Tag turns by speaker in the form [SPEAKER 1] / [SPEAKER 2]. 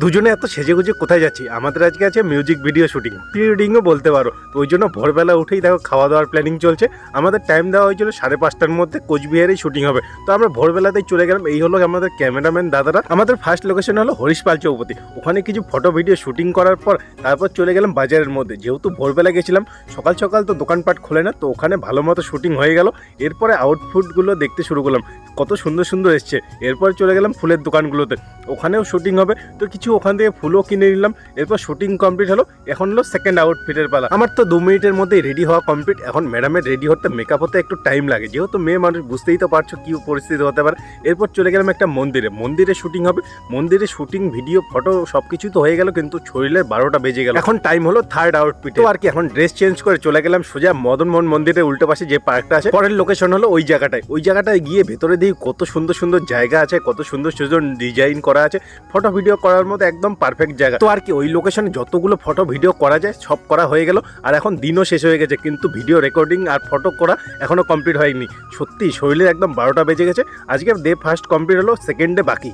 [SPEAKER 1] দুজনে এত সেজেগুজে কোথায় যাচ্ছি? আমাদের আজকে আছে মিউজিক ভিডিও শুটিং, প্রি ওয়েডিংও বলতে পারো। তো ওই জন্য ভোরবেলা উঠেই দেখো খাওয়া দাওয়ার প্ল্যানিং চলছে। আমাদের টাইম দেওয়া হয়েছিল 5:30টার মধ্যে, কোচবিহারেই শুটিং হবে। তো আমরা ভোরবেলাতেই চলে গেলাম। এই হলো আমাদের ক্যামেরাম্যান দাদারা। আমাদের ফার্স্ট লোকেশন হলো হরিশপাল চৌপতি। ওখানে কিছু ফটো ভিডিও শুটিং করার পর তারপর চলে গেলাম বাজারের মধ্যে। যেহেতু ভোরবেলা গেছিলাম, সকাল সকাল তো দোকানপাট খোলে না, তো ওখানে ভালো মতো শুটিং হয়ে গেল। এরপরে আউটফুটগুলো দেখতে শুরু করলাম, কত সুন্দর সুন্দর এসছে। এরপর চলে গেলাম ফুলের দোকানগুলোতে, ওখানেও শুটিং হবে। তো কিছু ওখান থেকে ফুলও কিনে নিলাম। এরপর শুটিং কমপ্লিট হলো। এখন হলো সেকেন্ড আউটফিটের পালা। আমার তো 2 মিনিটের মধ্যেই রেডি হওয়া কমপ্লিট। এখন ম্যাডামের রেডি হতে, মেকআপ হতে একটু টাইম লাগে, যেহেতু মেয়ে মানুষ, বুঝতেই তো পারছো কি পরিস্থিতি হতে পারে। এরপর চলে গেলাম একটা মন্দিরে শুটিং হবে। মন্দিরে শুটিং, ভিডিও, ফটো সবকিছু তো হয়ে গেল, কিন্তু শরীরের 12টা বেজে গেল। এখন টাইম হলো থার্ড আউটফিট। তো আর কি, এখন ড্রেস চেঞ্জ করে চলে গেলাম সোজা মদন মোহন মন্দিরের উল্টো পাশে যে পার্কটা আছে। পরের লোকেশন হলো ওই জায়গাটায় গিয়ে ভেতরে দিই কত সুন্দর সুন্দর জায়গা আছে, কত সুন্দর সুন্দর ডিজাইন করা আছে। ফটো ভিডিও করার মতো একদম পারফেক্ট জায়গা। তো আর কি, ওই লোকেশনে যতগুলো ফটো ভিডিও করা যায় সব করা হয়ে গেল। আর এখন দিনও শেষ হয়ে গেছে, কিন্তু ভিডিও রেকর্ডিং আর ফটো করা এখনো কমপ্লিট হয়নি। সত্যি শরীরের একদম 12টা বেজে গেছে। আজকে ডে ফার্স্ট কমপ্লিট হলো, সেকেন্ড ডে বাকি।